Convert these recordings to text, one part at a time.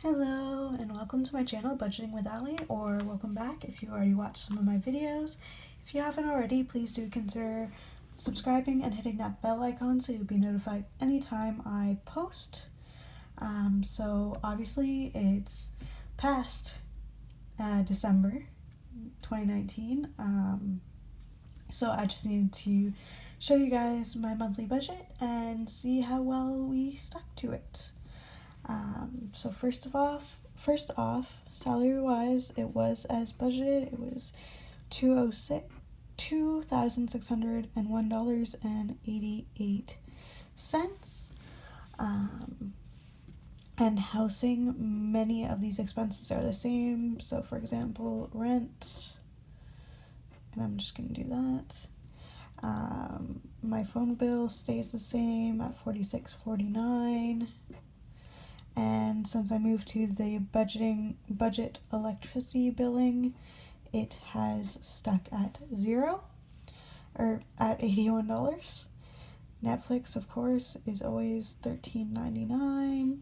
Hello and welcome to my channel Budgeting with Ali, or welcome back if you already watched some of my videos. If you haven't already, please do consider subscribing and hitting that bell icon so you'll be notified anytime I post. So obviously it's past December 2019, so I just needed to show you guys my monthly budget and see how well we stuck to it. So first off, salary-wise, it was as budgeted. It was $2,601.88. And housing, many of these expenses are the same. So for example, rent, and I'm just gonna do that. My phone bill stays the same at $46.49. And since I moved to the budget electricity billing, it has stuck at at $81. Netflix, of course, is always $13.99.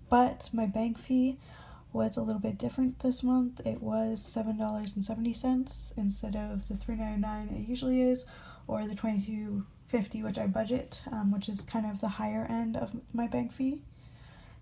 But my bank fee was a little bit different this month. It was $7.70 instead of the $3.99 it usually is, or the $22.50 which I budget, which is kind of the higher end of my bank fee.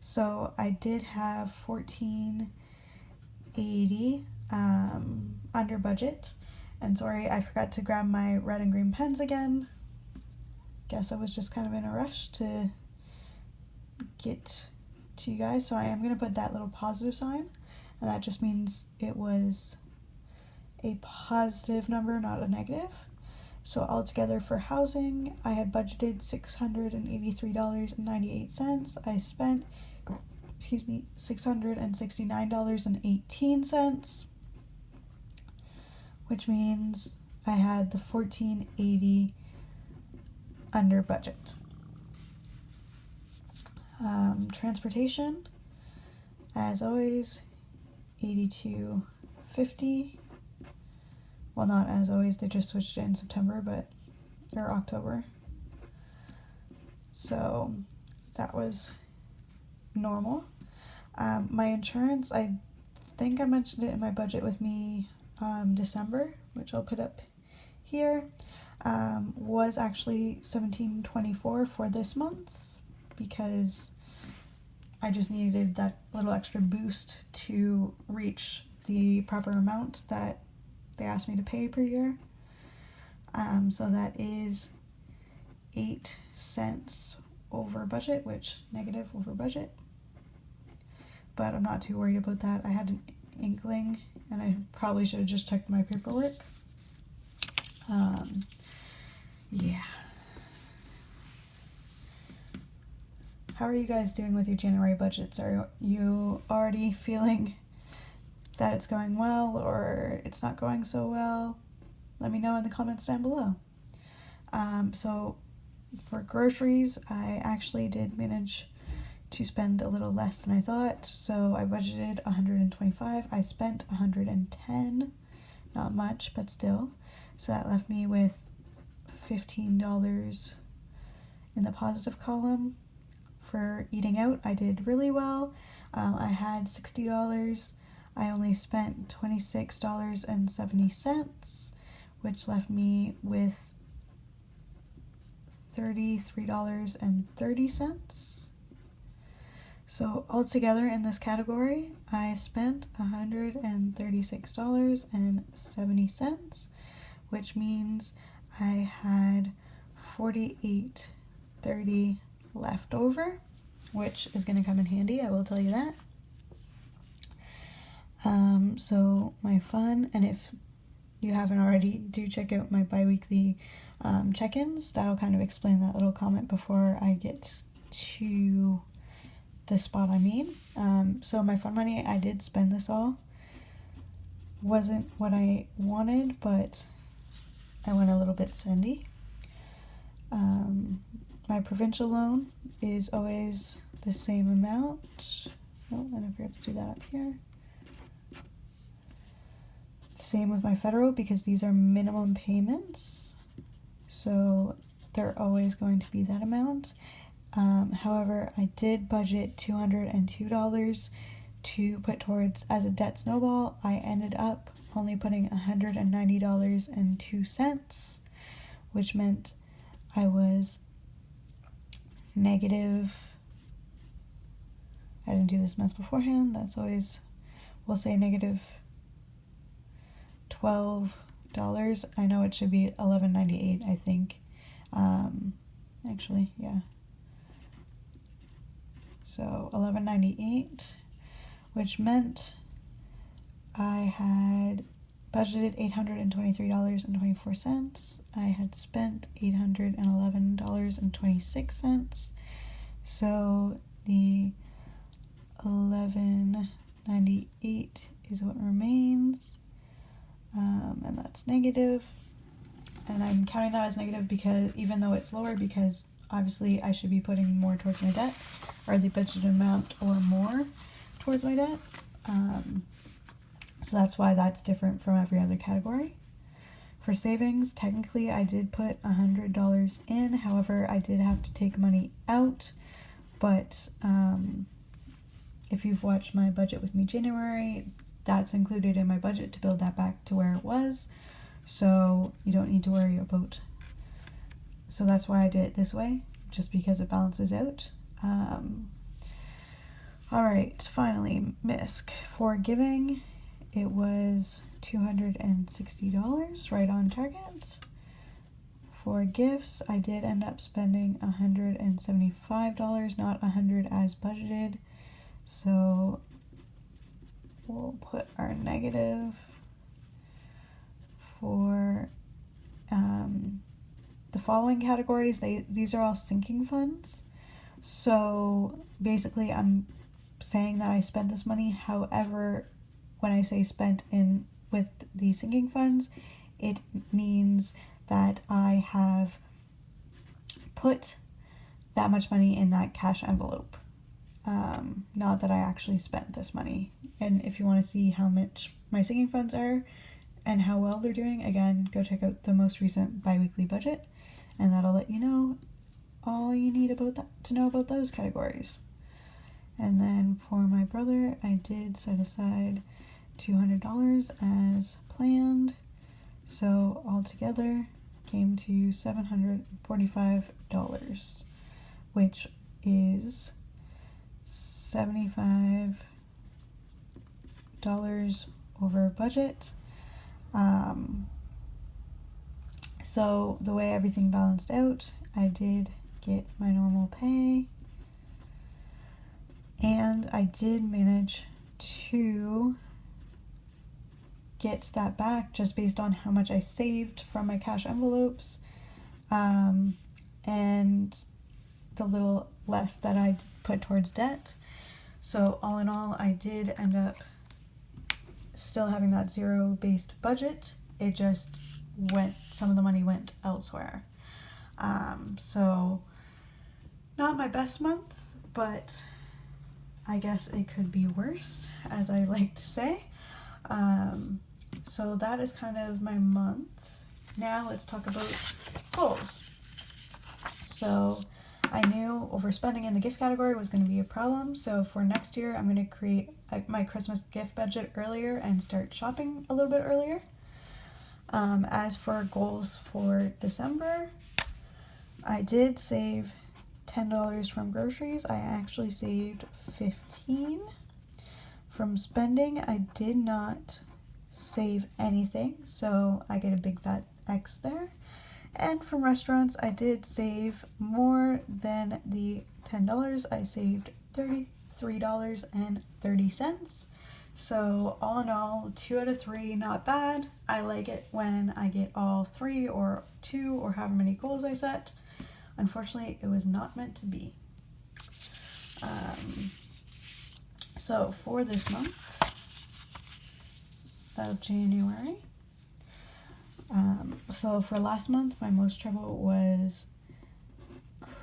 So I did have $14.80 under budget. And sorry, I forgot to grab my red and green pens again. Guess I was just kind of in a rush to get to you guys. So I am going to put that little positive sign, and that just means it was a positive number, not a negative. So altogether for housing, I had budgeted $683.98. I spent, $669.18, which means I had the $14.80 under budget. Transportation, as always, $82.50. Well, not as always, they just switched it in September, or October. So that was normal. My insurance, I think I mentioned it in my budget with me December, which I'll put up here, was actually $17.24 for this month, because I just needed that little extra boost to reach the proper amount that they asked me to pay per year. So that is 8 cents over budget, negative over budget. But I'm not too worried about that. I had an inkling, and I probably should have just checked my paperwork. Yeah. How are you guys doing with your January budgets? Are you already feeling that it's going well, or it's not going so well? Let me know in the comments down below. So for groceries, I actually did manage to spend a little less than I thought. So I budgeted $125. I spent $110. Not much, but still. So that left me with $15 in the positive column. For eating out, I did really well. I had $60. I only spent $26.70, which left me with $33.30. So altogether in this category, I spent $136.70, which means I had $48.30 left over, which is going to come in handy, I will tell you that. So my fun, and if you haven't already, do check out my bi-weekly check-ins. That'll kind of explain that little comment before I get to the spot I mean. So my fun money, I did spend this all. Wasn't what I wanted, but I went a little bit spendy. My provincial loan is always the same amount. Oh, and I forgot to do that up here. Same with my federal, because these are minimum payments, so they're always going to be that amount. However, I did budget $202 to put towards as a debt snowball. I ended up only putting $190.02, which meant I was negative. I didn't do this math beforehand. That's always, we'll say negative $12. I know it should be $11.98, I think. Actually, yeah. So $11.98, which meant I had budgeted $823.24. I had spent $811.26. So the $11.98 is what remains, and that's negative. And I'm counting that as negative because even though it's lower, because obviously I should be putting more towards my debt, or the budgeted amount or more towards my debt. So that's why that's different from every other category. For savings, technically I did put $100 in, however I did have to take money out, but if you've watched my budget with me January, that's included in my budget to build that back to where it was, so you don't need to worry about. So that's why I did it this way, just because it balances out. Alright, finally, MISC. For giving, it was $260, right on target. For gifts, I did end up spending $175, not $100 as budgeted. So we'll put our negative for the following categories. These are all sinking funds. So basically I'm saying that I spent this money. However, when I say spent in with the sinking funds, it means that I have put that much money in that cash envelope. Not that I actually spent this money. And if you want to see how much my sinking funds are and how well they're doing, again, go check out the most recent bi-weekly budget, and that'll let you know all you need about that to know about those categories. And then for my brother, I did set aside $200 as planned, so altogether came to $745, which is $75 over budget. So the way everything balanced out, I did get my normal pay, and I did manage to get that back just based on how much I saved from my cash envelopes, and the little less that I put towards debt. So all in all, I did end up still having that zero-based budget. It just some of the money went elsewhere. So not my best month, but I guess it could be worse, as I like to say. So that is kind of my month. Now let's talk about goals. So I knew overspending in the gift category was going to be a problem, so for next year I'm going to create my Christmas gift budget earlier and start shopping a little bit earlier. As for goals for December, I did save $10 from groceries. I actually saved $15. From spending, I did not save anything, so I get a big fat X there. And from restaurants, I did save more than the $10. I saved $33.30. So all in all, 2 out of 3, not bad. I like it when I get all 3 or 2 or however many goals I set. Unfortunately, it was not meant to be. So for this month of January, so for last month, my most trouble was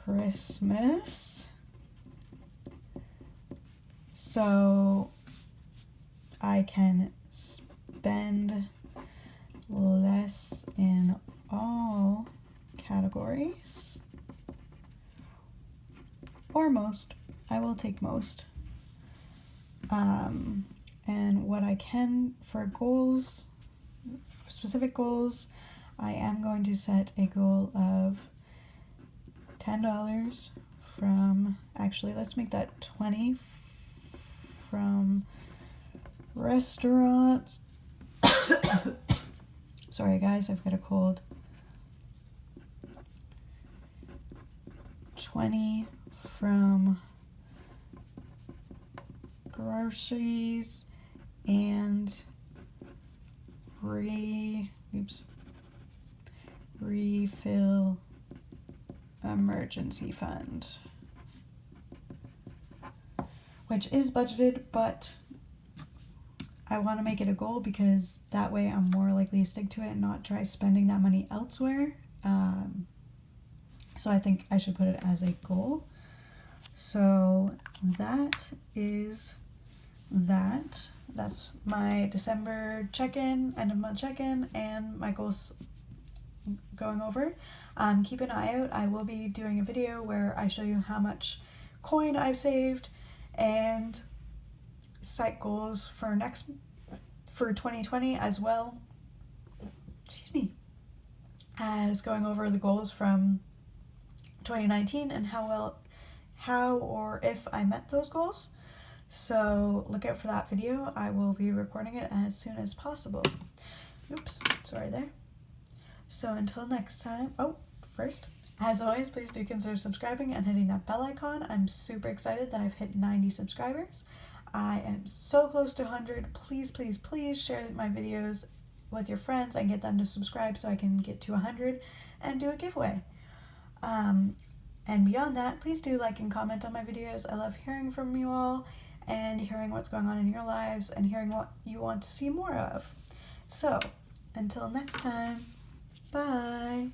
Christmas. So I can spend less in all categories. or most. I will take most. And what I can for goals, specific goals, I am going to set a goal of $10 from, actually let's make that 20 from restaurants. Sorry guys, I've got a cold. 20 from groceries and refill emergency fund, which is budgeted, but I want to make it a goal because that way I'm more likely to stick to it and not try spending that money elsewhere. So I think I should put it as a goal. So that is that. That's my December check-in, end of month check-in, and my goals going over. Keep an eye out. I will be doing a video where I show you how much coin I've saved and set goals for 2020 as well. Excuse me. As going over the goals from 2019 and how or if I met those goals. So look out for that video. I will be recording it as soon as possible. Oops, sorry there. So until next time, first, as always, please do consider subscribing and hitting that bell icon. I'm super excited that I've hit 90 subscribers. I am so close to 100. Please, please, please share my videos with your friends and get them to subscribe so I can get to 100 and do a giveaway. And beyond that, please do like and comment on my videos. I love hearing from you all and hearing what's going on in your lives and hearing what you want to see more of. So, until next time, bye!